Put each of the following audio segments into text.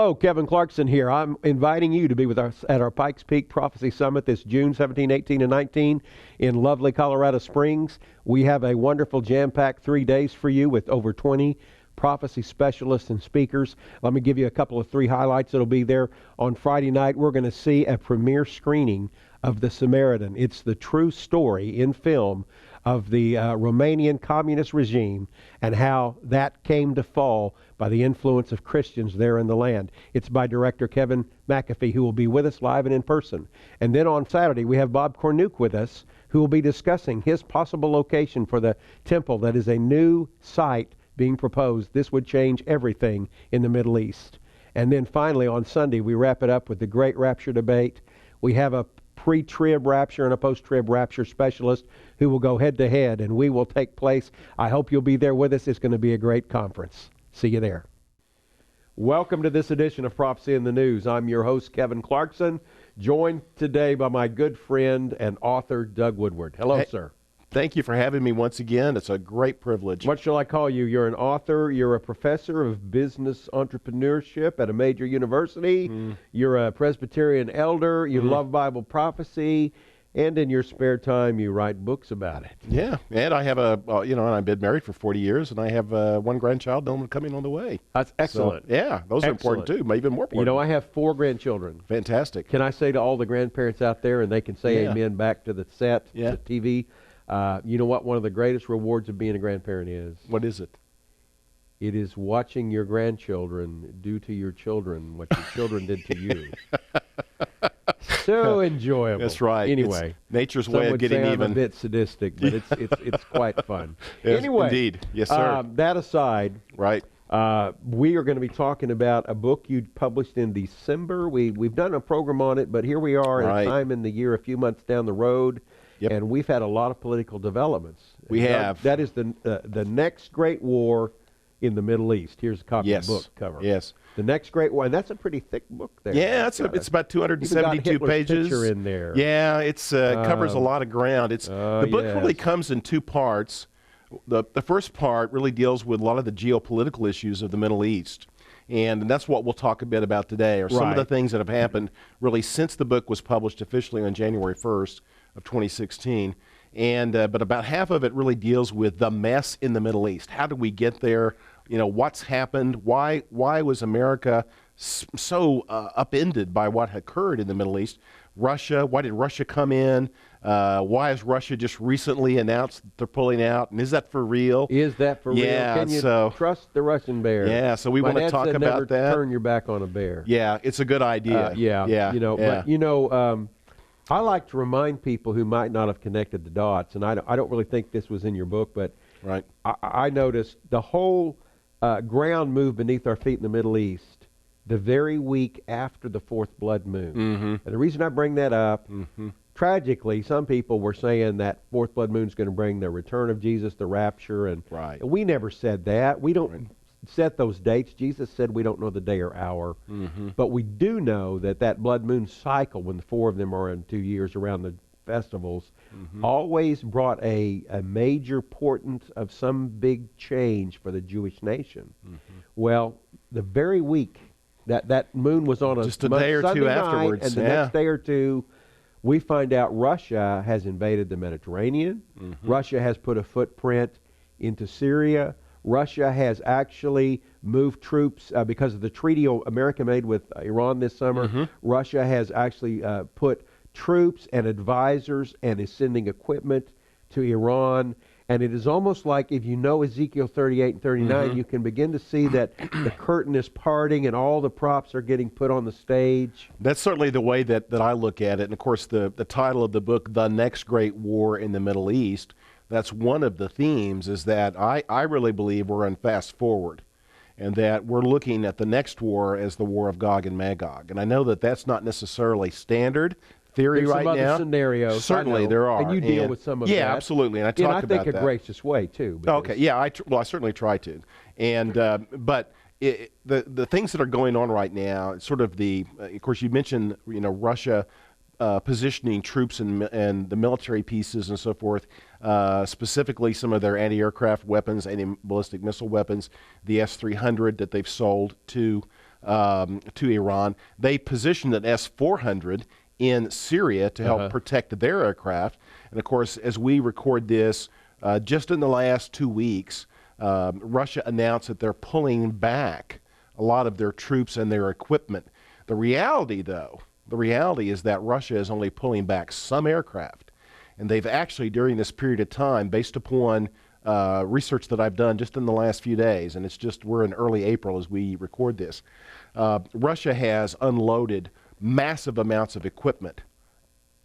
Hello, Kevin Clarkson here. I'm inviting you to be with us at our Pikes Peak Prophecy Summit this June 17, 18, and 19 in lovely Colorado Springs. We have a wonderful jam-packed 3 days for you with over 20 prophecy specialists and speakers. Let me give you a couple of 3 highlights that'll be there. On Friday night, we're going to see a premiere screening of The Samaritan. It's the true story in film of the Romanian communist regime and how that came to fall by the influence of Christians there in the land. It's by director Kevin McAfee, who will be with us live and in person. And then on Saturday, we have Bob Cornuke with us, who will be discussing his possible location for the temple that is a new site being proposed. This would change everything in the Middle East. And then finally, on Sunday, we wrap it up with the great rapture debate. We have a pre-trib rapture and a post-trib rapture specialist who will go head-to-head, and we will take place. I hope you'll be there with us. It's going to be a great conference. See you there. Welcome to this edition of Prophecy in the News. I'm your host, Kevin Clarkson, joined today by my good friend and author, Doug Woodward. Hello, sir. Thank you for having me once again. It's a great privilege. What shall I call you? You're an author. You're a professor of business entrepreneurship at a major university. You're a Presbyterian elder. You love Bible prophecy. And in your spare time, you write books about it. Yeah, and I have and I've been married for 40 years, and I have 1 grandchild, no one coming on the way. That's excellent. So, yeah, those are important too, even more important. You know, I have 4 grandchildren. Fantastic. Can I say to all the grandparents out there, and they can say amen back to the set, the TV, you know what one of the greatest rewards of being a grandparent is? What is it? It is watching your grandchildren do to your children what your children did to you. So enjoyable. That's right. Anyway, it's nature's way of getting even. I'm a bit sadistic, but it's quite fun. Yes, anyway, indeed. Yes, sir. That aside, right. We are going to be talking about a book you published in December. We've done a program on it, but here we are at a time in the year, a few months down the road, and we've had a lot of political developments. We have. That is the next great war in the Middle East. Here's a copy of the book cover. Yes. The next great war, and that's a pretty thick book there. Yeah, it's about 272 pages. Picture in there. Yeah, it's covers a lot of ground. The book really comes in 2 parts. The first part really deals with a lot of the geopolitical issues of the Middle East. And that's what we'll talk a bit about today, or some of the things that have happened really since the book was published officially on January 1st of 2016. And but about half of it really deals with the mess in the Middle East. How did we get there? You know, what's happened? Why was America so upended by what occurred in the Middle East? Russia, why did Russia come in? Why has Russia just recently announced that they're pulling out? And is that for real? Is that for real? Can you trust the Russian bear? Yeah, so we want to talk about that. Turn your back on a bear. Yeah, it's a good idea. But I like to remind people who might not have connected the dots, and I don't really think this was in your book, but I noticed the whole ground moved beneath our feet in the Middle East the very week after the 4th blood moon. And the reason I bring that up, tragically, some people were saying that 4th blood moon is going to bring the return of Jesus, the rapture, and we never said that. We don't set those dates. Jesus said we don't know the day or hour, but we do know that blood moon cycle, when the 4 of them are in 2 years around the festivals, always brought a major portent of some big change for the Jewish nation. Well, the very week that moon was on just a day or Sunday two night, afterwards, and the next day or two, we find out Russia has invaded the Mediterranean. Russia has put a footprint into Syria. Russia has actually moved troops because of the treaty America made with Iran this summer. Russia has actually put troops and advisors and is sending equipment to Iran. And it is almost like, if you know Ezekiel 38 and 39, you can begin to see that the curtain is parting and all the props are getting put on the stage. That's certainly the way that I look at it. And of course, the title of the book, The Next Great War in the Middle East, that's one of the themes, is that I really believe we're in fast forward, and that we're looking at the next war as the war of Gog and Magog. And I know that that's not necessarily standard theory right now. There's some other scenarios. Certainly there are. And you deal with some of that. Yeah, absolutely. And I talk about that. And I think a gracious way, too. Okay, yeah, I certainly try to. And but the things that are going on right now, sort of of course, you mentioned, Russia positioning troops and the military pieces and so forth, specifically some of their anti-aircraft weapons, anti-ballistic missile weapons, the S-300 that they've sold to to Iran. They positioned an S-400 in Syria to help protect their aircraft. And of course, as we record this, just in the last 2 weeks, Russia announced that they're pulling back a lot of their troops and their equipment. The reality, though, is that Russia is only pulling back some aircraft. And they've actually, during this period of time, based upon research that I've done just in the last few days, and we're in early April as we record this, Russia has unloaded massive amounts of equipment.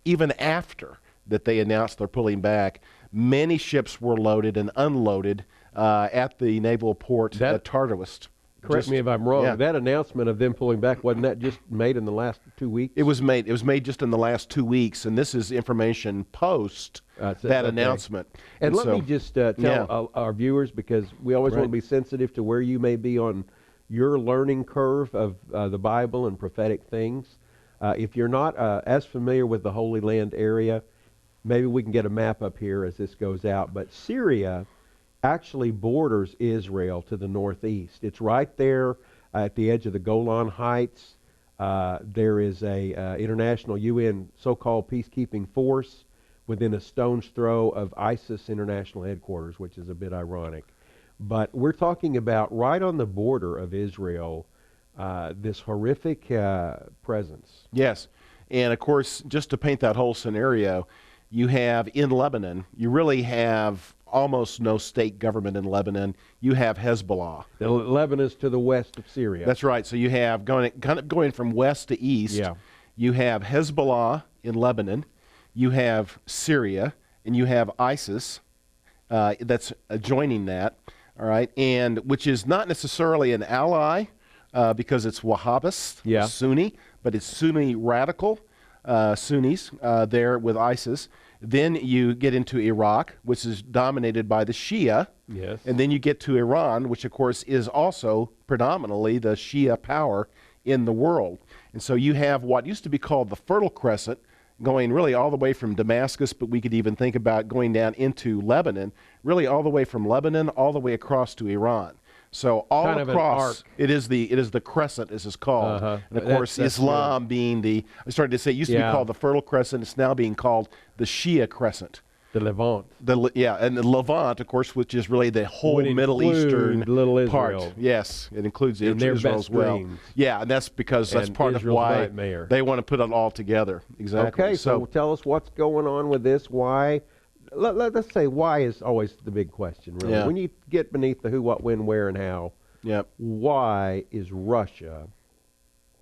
Even after that they announced they're pulling back, many ships were loaded and unloaded at the naval port at Tartowist. Correct me if I'm wrong. Yeah. That announcement of them pulling back, wasn't that just made in the last 2 weeks? It was made just in the last 2 weeks, and this is information post that announcement. And let me just tell our viewers, because we always want to be sensitive to where you may be on your learning curve of the Bible and prophetic things. If you're not as familiar with the Holy Land area, maybe we can get a map up here as this goes out. But Syria actually borders Israel to the northeast. It's right there at the edge of the Golan Heights. There is a international UN so-called peacekeeping force within a stone's throw of ISIS international headquarters, which is a bit ironic. But we're talking about right on the border of Israel, this horrific presence. Yes. And of course, just to paint that whole scenario, you have in Lebanon, you really have almost no state government in Lebanon. You have Hezbollah. Lebanon is to the west of Syria. That's right. So you have going from west to east. Yeah. You have Hezbollah in Lebanon. You have Syria, and you have ISIS that's joining that. All right, and which is not necessarily an ally because it's Wahhabist, Sunni, but it's Sunni radical Sunnis there with ISIS. Then you get into Iraq, which is dominated by the Shia. Yes. And then you get to Iran, which of course is also predominantly the Shia power in the world. And so you have what used to be called the Fertile Crescent, going really all the way from Damascus, but we could even think about going down into Lebanon, really all the way from Lebanon all the way across to Iran. So all kind across, it is the crescent, as it's called. And of course, Islam being I started to say, it used to be called the Fertile Crescent. It's now being called the Shia Crescent. The Levant. And the Levant, of course, which is really the whole Middle Eastern little part. Yes, it includes Israel as well. Dreams. Yeah, and that's because that's part Israel's of why nightmare. They want to put it all together. Exactly. Okay, so tell us what's going on with this. Why? Let's say why is always the big question, really. Yeah. When you get beneath the who, what, when, where, and how, why is Russia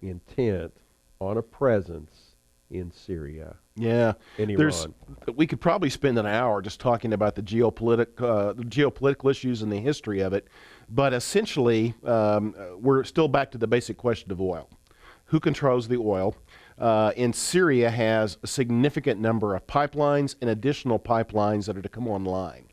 intent on a presence in Syria? Yeah, in Iran. We could probably spend an hour just talking about the geopolitical issues and the history of it, but essentially we're still back to the basic question of oil. Who controls the oil? And Syria has a significant number of pipelines and additional pipelines that are to come online.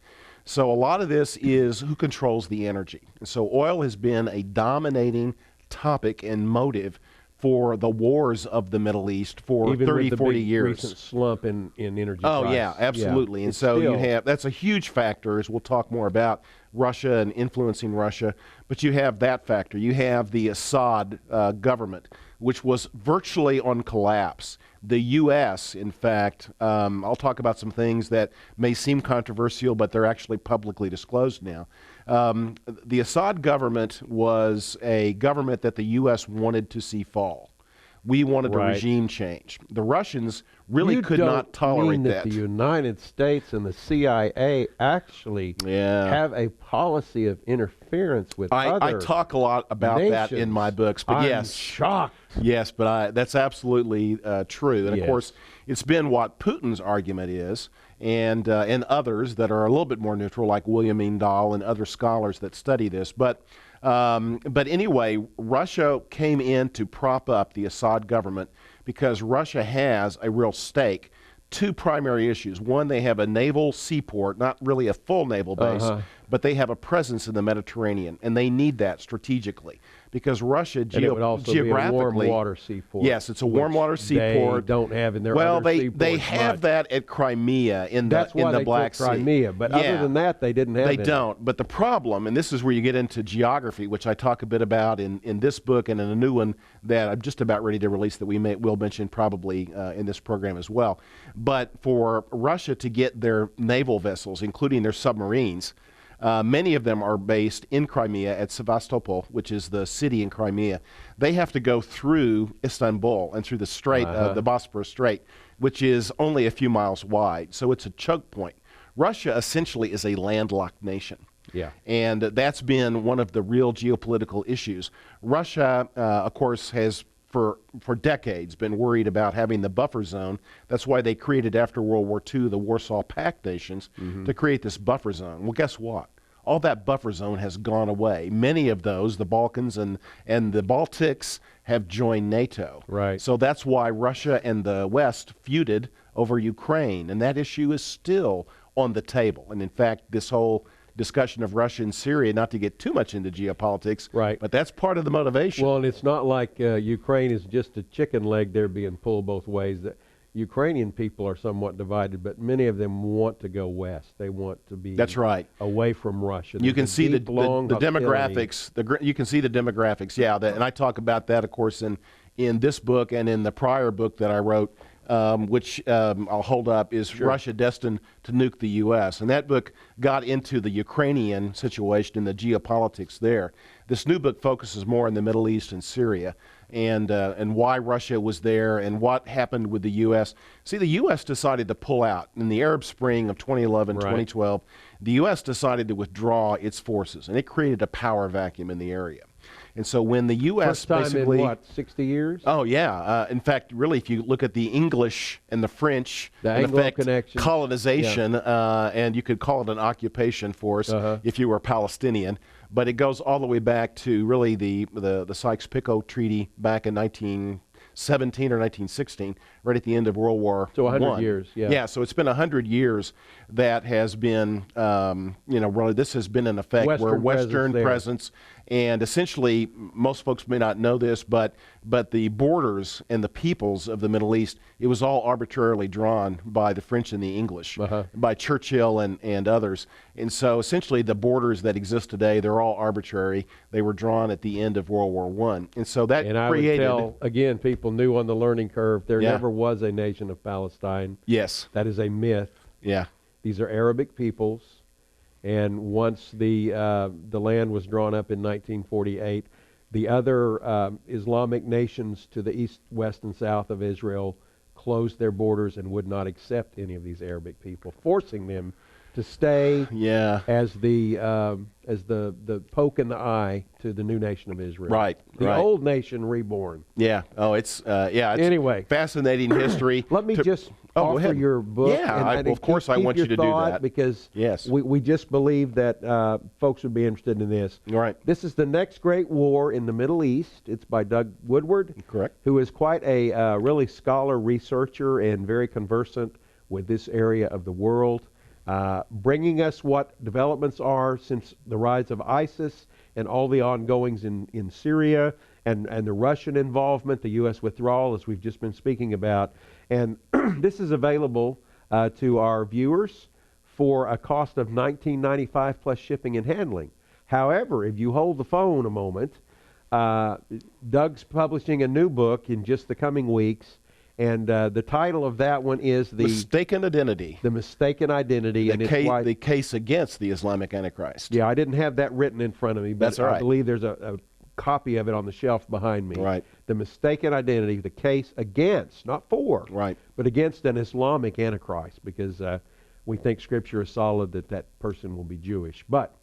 So a lot of this is who controls the energy. And so oil has been a dominating topic and motive for the wars of the Middle East for even 30, with 40 big years. Recent slump in energy Oh, price. yeah, absolutely. And so you have, that's a huge factor, as we'll talk more about Russia and influencing Russia. But you have that factor. You have the Assad government, which was virtually on collapse. The U.S., in fact, I'll talk about some things that may seem controversial, but they're actually publicly disclosed now. The Assad government was a government that the U.S. wanted to see fall. We wanted a regime change. The Russians really could not tolerate that. The United States and the CIA actually have a policy of interference with other I talk a lot about that in my books, but I'm shocked. Yes, but that's absolutely true. And of course, it's been what Putin's argument is, and others that are a little bit more neutral, like William Engdahl and other scholars that study this. But anyway, Russia came in to prop up the Assad government because Russia has a real stake. Two primary issues. One, they have a naval seaport, not really a full naval base, but they have a presence in the Mediterranean, and they need that strategically because Russia and it would also geographically, be a warm water seaport. Yes, it's a warm water seaport. They don't have in their well, other they have much. that at Crimea in That's the why they Black took Crimea, but Sea. other than that, they didn't have. They don't. But the problem, and this is where you get into geography, which I talk a bit about in this book and in a new one that I'm just about ready to release that will mention probably in this program as well. But for Russia to get their naval vessels, including their submarines, many of them are based in Crimea at Sevastopol, which is the city in Crimea. They have to go through Istanbul and through the Strait, the Bosporus Strait, which is only a few miles wide. So it's a choke point. Russia essentially is a landlocked nation. Yeah. And that's been one of the real geopolitical issues. Russia, of course, has for decades been worried about having the buffer zone. That's why they created after World War II the Warsaw Pact nations to create this buffer zone. Well, guess what? All that buffer zone has gone away. Many of those, the Balkans and the Baltics, have joined NATO. Right. So that's why Russia and the West feuded over Ukraine, and that issue is still on the table. And in fact, this whole discussion of Russia and Syria, not to get too much into geopolitics, right, but that's part of the motivation. Well, and it's not like Ukraine is just a chicken leg there being pulled both ways. The Ukrainian people are somewhat divided, but many of them want to go west. They want to be that's right, away from Russia. You can see the demographics. You can see the demographics. Yeah, and I talk about that, of course, in this book and in the prior book that I wrote, which I'll hold up, is Sure. Russia Destined to Nuke the U.S. And that book got into the Ukrainian situation and the geopolitics there. This new book focuses more on the Middle East and Syria and why Russia was there and what happened with the U.S. See, the U.S. decided to pull out. In the Arab Spring of 2011, right. 2012, the U.S. decided to withdraw its forces, and it created a power vacuum in the area. And so when the U.S. First time basically, in what, 60 years? Oh yeah. In fact, really, if you look at the English and the French, the in Anglo effect, connection, colonization, and you could call it an occupation force if you were Palestinian, but it goes all the way back to really the Sykes-Picot Treaty back in 1917 or 1916, right at the end of World War I. So 100 years, yeah. Yeah, so it's been 100 years that has been, really this has been in effect where Western presence and essentially, most folks may not know this, but the borders and the peoples of the Middle East, it was all arbitrarily drawn by the French and the English, by Churchill and others. And so essentially the borders that exist today, they're all arbitrary. They were drawn at the end of World War I. And so that created... And I would tell, again, people new on the learning curve, there never was a nation of Palestine. Yes. That is a myth. Yeah. These are Arabic peoples. And once the land was drawn up in 1948, the other Islamic nations to the east, west, and south of Israel closed their borders and would not accept any of these Arabic people, forcing them to stay as the poke in the eye to the new nation of Israel. Right. The old nation reborn. Yeah. Oh, it's it's anyway, fascinating history. Let me just offer your book. Yeah, and of course I want you to do that. Because we just believe that folks would be interested in this. Right. This is The Next Great War in the Middle East. It's by Doug Woodward. Correct. Who is quite a really scholar, researcher, and very conversant with this area of the world. Bringing us what developments are since the rise of ISIS and all the ongoings in Syria and the Russian involvement, the U.S. withdrawal, as we've just been speaking about. And this is available to our viewers for a cost of $19.95 plus shipping and handling. However, if you hold the phone a moment, Doug's publishing a new book in just the coming weeks. And the title of that one is The Mistaken Identity. The Mistaken Identity. The case against the Islamic Antichrist. Yeah, I didn't have that written in front of me, but That's all right. I believe there's a copy of it on the shelf behind me. Right. The Mistaken Identity, the case against, not for, but against an Islamic Antichrist, because we think Scripture is solid that person will be Jewish. But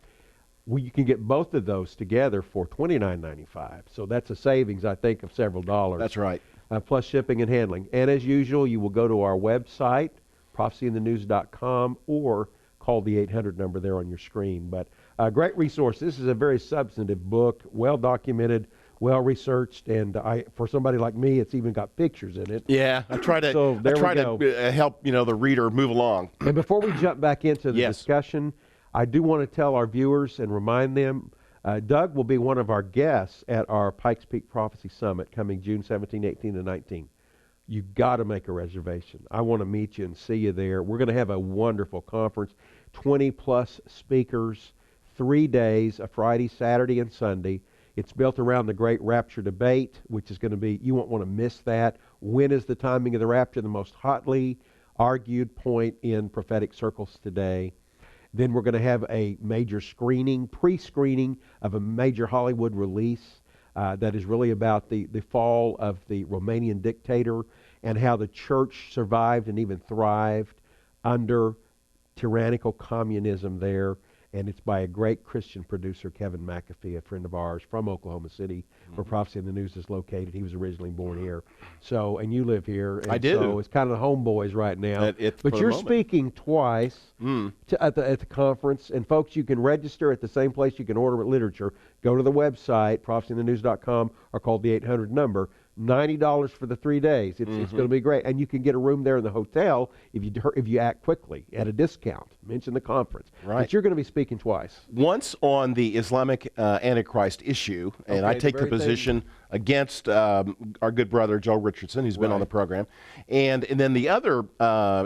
you can get both of those together for $29.95. So that's a savings, I think, of several dollars. That's right. Plus shipping and handling. And as usual, you will go to our website, prophecyinthenews.com, or call the 800 number there on your screen. But great resource. This is a very substantive book, well documented, well researched, and for somebody like me, it's even got pictures in it. Yeah, I try to help the reader move along. And before we jump back into the discussion, I do want to tell our viewers and remind them, Doug will be one of our guests at our Pikes Peak Prophecy Summit coming June 17, 18, and 19. You've got to make a reservation. I want to meet you and see you there. We're going to have a wonderful conference, 20-plus speakers, 3 days, a Friday, Saturday, and Sunday. It's built around the Great Rapture Debate, which is going to be, you won't want to miss that. When is the timing of the rapture? The most hotly argued point in prophetic circles today. Then we're going to have a major screening, pre-screening of a major Hollywood release that is really about the fall of the Romanian dictator and how the church survived and even thrived under tyrannical communism there. And it's by a great Christian producer, Kevin McAfee, a friend of ours from Oklahoma City, where Prophecy in the News is located. He was originally born here. So, and you live here. And I do. So it's kind of the homeboys right now. But you're speaking twice at the conference. And folks, you can register at the same place you can order literature. Go to the website, prophecyinthenews.com, or call the 800 number. $90 for the 3 days. It's going to be great, and you can get a room there in the hotel if you act quickly at a discount. Mention the conference. Right. But you're going to be speaking twice. Once on the Islamic Antichrist issue, and I take the position against our good brother Joe Richardson, who's been on the program, and then the other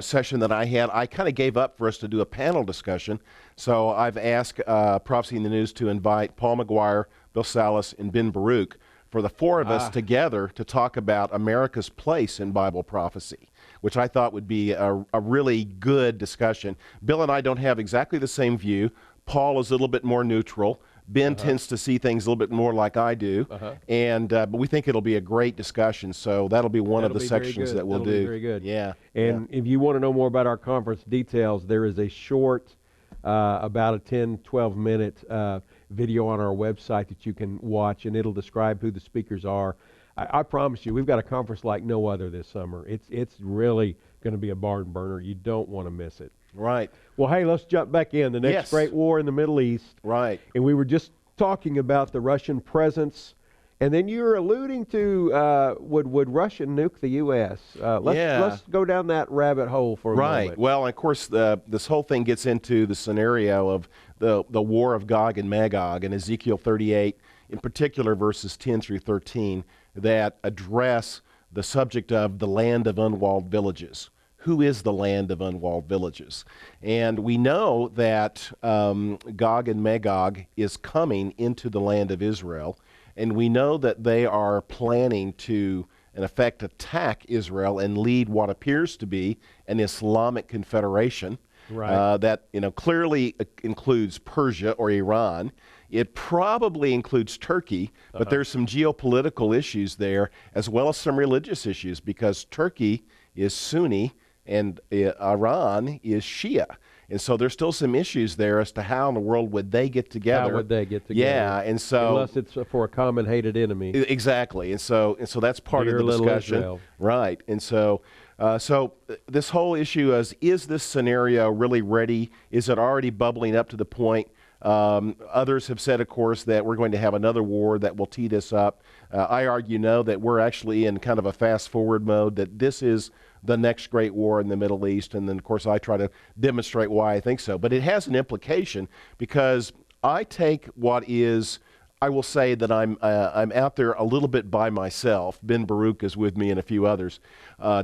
session that I had, I kind of gave up for us to do a panel discussion. So I've asked Prophecy in the News to invite Paul McGuire, Bill Salas, and Ben Baruch for the four of us together to talk about America's place in Bible prophecy, which I thought would be a really good discussion. Bill and I don't have exactly the same view. Paul is a little bit more neutral. Ben tends to see things a little bit more like I do, and but we think it'll be a great discussion. So that'll be one of the sections that we'll do. Be very good. Yeah. And if you want to know more about our conference details, there is a short, about a 10, 12-minute video on our website that you can watch, and it'll describe who the speakers are. I promise you, we've got a conference like no other this summer. It's really going to be a barn burner. You don't want to miss it. Right. Well, hey, let's jump back in. The next great war in the Middle East. Right. And we were just talking about the Russian presence, and then you were alluding to would Russia nuke the U.S.? Let's go down that rabbit hole for a moment. Right. Well, of course, this whole thing gets into the scenario of the war of Gog and Magog, and Ezekiel 38, in particular, verses 10 through 13, that address the subject of the land of unwalled villages. Who is the land of unwalled villages? And we know that Gog and Magog is coming into the land of Israel, and we know that they are planning to, in effect, attack Israel and lead what appears to be an Islamic confederation. Right. That clearly includes Persia or Iran. It probably includes Turkey, but there's some geopolitical issues there, as well as some religious issues, because Turkey is Sunni and Iran is Shia. And so there's still some issues there as to how in the world would they get together. How would they get together? Yeah, and so unless it's for a common hated enemy. Exactly, and so that's part of the discussion, Israel. Right? And so this whole issue is this scenario really ready? Is it already bubbling up to the point? Others have said, of course, that we're going to have another war that will tee this up. I argue no, that we're actually in kind of a fast forward mode, that this is the next great war in the Middle East. And then, of course, I try to demonstrate why I think so. But it has an implication, because I take what is, I will say that I'm out there a little bit by myself. Ben Baruch is with me and a few others.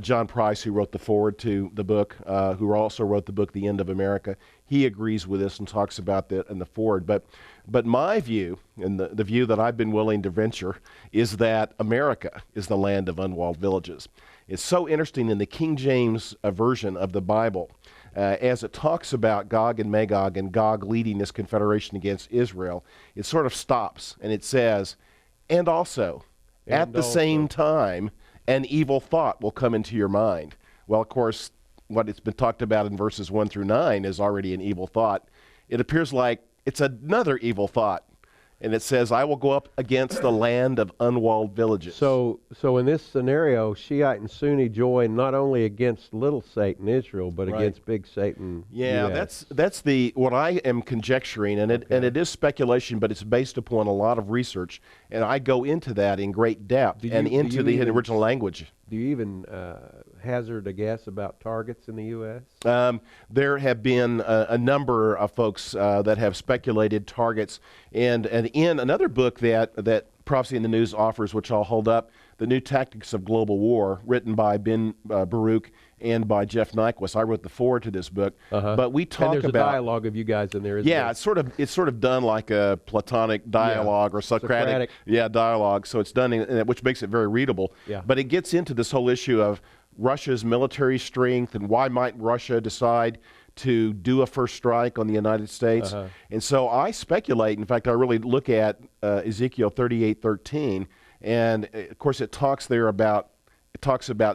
John Price, who wrote the foreword to the book, who also wrote the book, The End of America, he agrees with this and talks about that in the foreword. But my view, and the view that I've been willing to venture, is that America is the land of unwalled villages. It's so interesting in the King James version of the Bible, as it talks about Gog and Magog and Gog leading this confederation against Israel, it sort of stops and it says, and also, at the same time, an evil thought will come into your mind. Well, of course, what it's been talked about in verses 1 through 9 is already an evil thought. It appears like it's another evil thought. And it says, I will go up against the land of unwalled villages. So in this scenario, Shiite and Sunni join not only against little Satan Israel, but against big Satan. Yeah, US. that's what I am conjecturing, and it is speculation, but it's based upon a lot of research, and I go into that in great depth and into the original language. Do you even hazard a guess about targets in the U.S.? There have been a number of folks that have speculated targets, and in another book that Prophecy in the News offers, which I'll hold up, The New Tactics of Global War, written by Ben Baruch and by Jeff Nyquist. I wrote the foreword to this book, but we talk and there's about a dialogue of you guys in there. Isn't there? it's sort of done like a Platonic dialogue or Socratic dialogue. So it's done which makes it very readable. Yeah. But it gets into this whole issue of Russia's military strength and why might Russia decide to do a first strike on the United States. And so I speculate. In fact, I really look at Ezekiel 38:13, and of course it talks about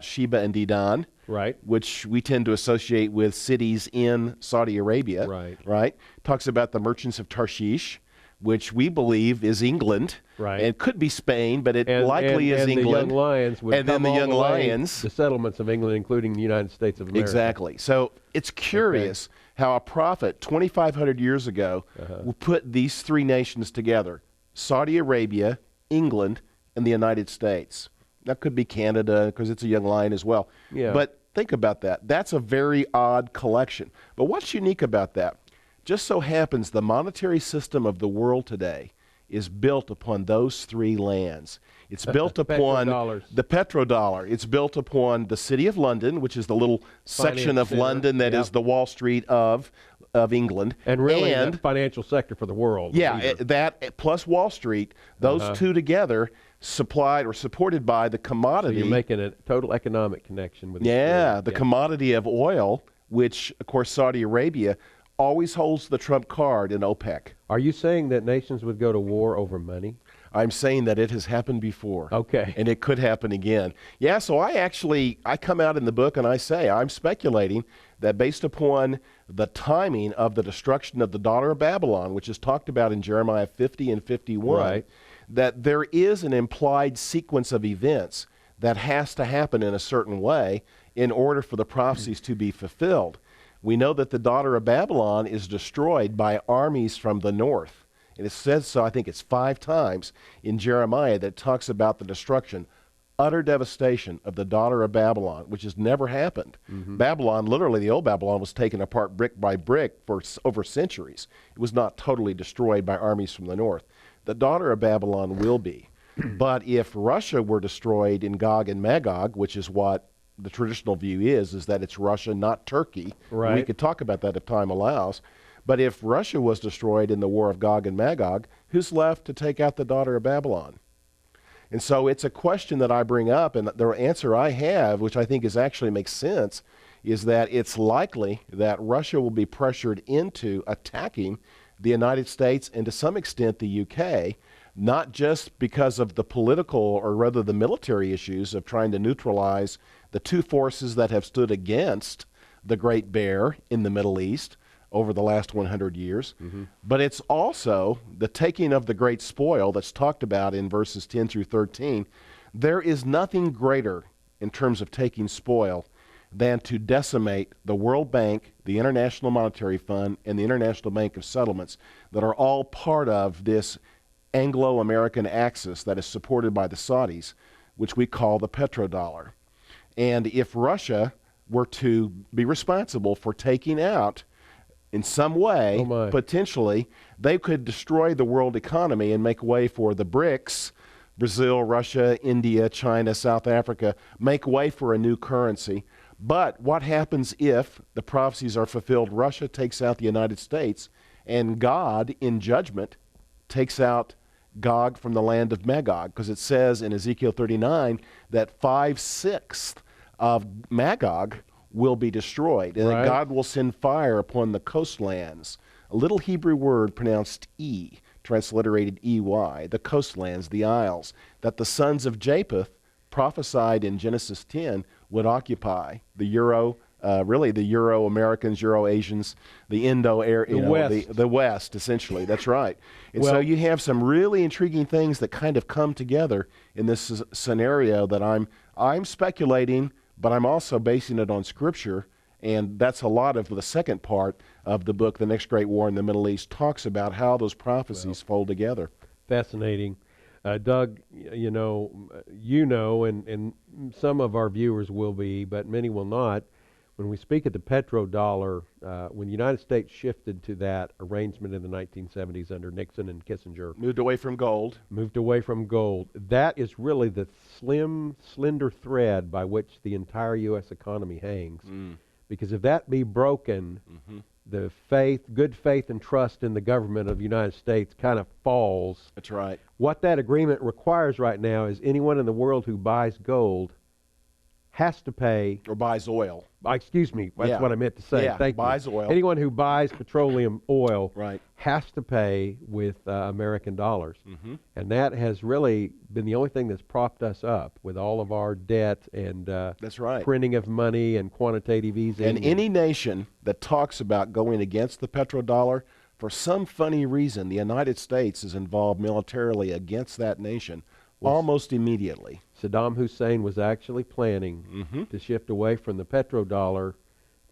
Sheba and Dedan. Right. Which we tend to associate with cities in Saudi Arabia. Right. Talks about the merchants of Tarshish, which we believe is England. Right. And could be Spain, but it likely is England. And the young lions would and then the young lions. The settlements of England, including the United States of America. Exactly. So it's curious how a prophet 2,500 years ago will put these three nations together: Saudi Arabia, England, and the United States. That could be Canada because it's a young lion as well. Yeah. But think about that. That's a very odd collection. But what's unique about that? Just so happens the monetary system of the world today is built upon those three lands. It's built upon the petrodollar. It's built upon the city of London, which is the little section of London that is the Wall Street of England. And really the financial sector for the world. Yeah, that plus Wall Street, those two together supplied or supported by the commodity. So you're making a total economic connection with the commodity of oil, which, of course, Saudi Arabia always holds the trump card in OPEC. Are you saying that nations would go to war over money? I'm saying that it has happened before. Okay. And it could happen again. Yeah, so I come out in the book and I say, I'm speculating that based upon the timing of the destruction of the daughter of Babylon, which is talked about in Jeremiah 50 and 51, that there is an implied sequence of events that has to happen in a certain way in order for the prophecies to be fulfilled. We know that the daughter of Babylon is destroyed by armies from the north. And it says so, I think it's 5 times in Jeremiah that talks about the destruction, utter devastation of the daughter of Babylon, which has never happened. Babylon, literally the old Babylon, was taken apart brick by brick for over centuries. It was not totally destroyed by armies from the north. The daughter of Babylon will be. But if Russia were destroyed in Gog and Magog, which is what the traditional view is that it's Russia, not Turkey. Right. We could talk about that if time allows. But if Russia was destroyed in the war of Gog and Magog, who's left to take out the daughter of Babylon? And so it's a question that I bring up, and the answer I have, which I think actually makes sense, is that it's likely that Russia will be pressured into attacking the United States and to some extent the UK, not just because of the political or rather the military issues of trying to neutralize the two forces that have stood against the Great Bear in the Middle East over the last 100 years, but it's also the taking of the great spoil that's talked about in verses 10 through 13. There is nothing greater in terms of taking spoil than to decimate the World Bank, the International Monetary Fund, and the International Bank of Settlements that are all part of this Anglo-American axis that is supported by the Saudis, which we call the petrodollar. And if Russia were to be responsible for taking out, in some way, potentially, they could destroy the world economy and make way for the BRICS, Brazil, Russia, India, China, South Africa, make way for a new currency. But what happens if the prophecies are fulfilled? Russia takes out the United States, and God, in judgment, takes out Gog from the land of Magog, because it says in Ezekiel 39 that 5/6 of Magog will be destroyed, and that God will send fire upon the coastlands. A little Hebrew word pronounced E, transliterated EY, the coastlands, the isles, that the sons of Japheth prophesied in Genesis 10 would occupy the really the Euro-Americans, Euro-Asians, the the West, essentially. That's right. And so you have some really intriguing things that kind of come together in this scenario that I'm speculating, but I'm also basing it on Scripture, and that's a lot of the second part of the book, The Next Great War in the Middle East, talks about how those prophecies fold together. Fascinating. Doug, you know, and some of our viewers will be, but many will not. When we speak of the petrodollar, when the United States shifted to that arrangement in the 1970s under Nixon and Kissinger, moved away from gold. That is really the slender thread by which the entire U.S. economy hangs. Because if that be broken, the good faith and trust in the government of the United States kind of falls. That's right. What that agreement requires right now is anyone in the world who buys gold has to pay, or buys oil. Excuse me, that's what I meant to say. Yeah, Thank buys you. oil. Anyone who buys petroleum oil right. has to pay with American dollars. And that has really been the only thing that's propped us up with all of our debt and that's right. printing of money and quantitative easing. And any nation that talks about going against the petrodollar, for some funny reason, the United States is involved militarily against that nation almost immediately. Saddam Hussein was actually planning to shift away from the petrodollar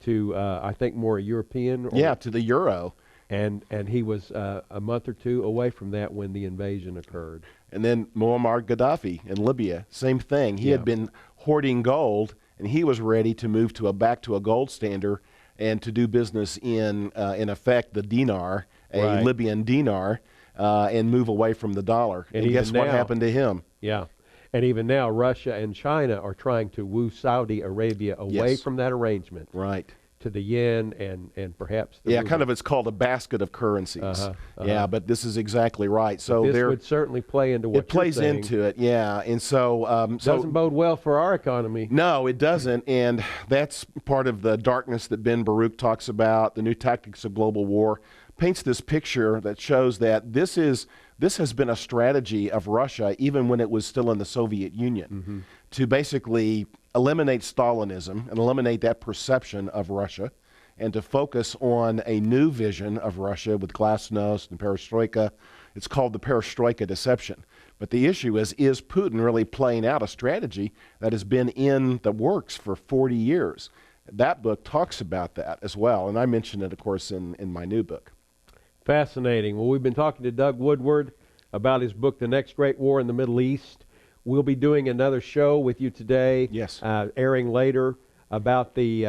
to, I think, more European. To the euro. And he was a month or two away from that when the invasion occurred. And then Muammar Gaddafi in Libya, same thing. He had been hoarding gold, and he was ready to move back to a gold standard and to do business in effect, the dinar, a Libyan dinar, and move away from the dollar. And guess what happened to him? Yeah. And even now, Russia and China are trying to woo Saudi Arabia away from that arrangement. Right. To the yen and perhaps the ruble. It's called a basket of currencies. Yeah, but this is exactly right. So this would certainly play into what it plays into it. Yeah, and so doesn't bode well for our economy. No, it doesn't, and that's part of the darkness that Ben Baruch talks about. The New Tactics of Global War paints this picture that shows that this has been a strategy of Russia even when it was still in the Soviet Union to basically eliminate Stalinism and eliminate that perception of Russia and to focus on a new vision of Russia with glasnost and perestroika. It's called the perestroika deception. But the issue is Putin really playing out a strategy that has been in the works for 40 years? That book talks about that as well, and I mention it, of course, in my new book. Fascinating. Well, we've been talking to Doug Woodward about his book, The Next Great War in the Middle East. We'll be doing another show with you today, airing later, about the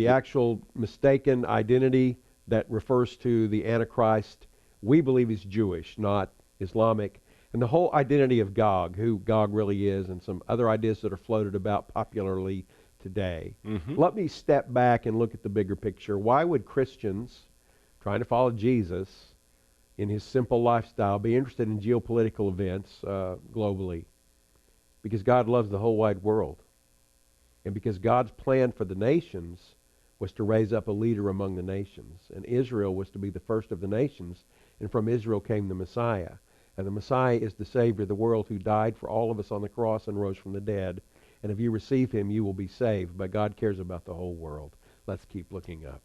actual mistaken identity that refers to the Antichrist. We believe he's Jewish, not Islamic. And the whole identity of Gog, who Gog really is, and some other ideas that are floated about popularly today. Let me step back and look at the bigger picture. Why would Christians trying to follow Jesus in his simple lifestyle be interested in geopolitical events globally? Because God loves the whole wide world. And because God's plan for the nations was to raise up a leader among the nations. And Israel was to be the first of the nations. And from Israel came the Messiah. And the Messiah is the Savior of the world who died for all of us on the cross and rose from the dead. And if you receive him, you will be saved. But God cares about the whole world. Let's keep looking up.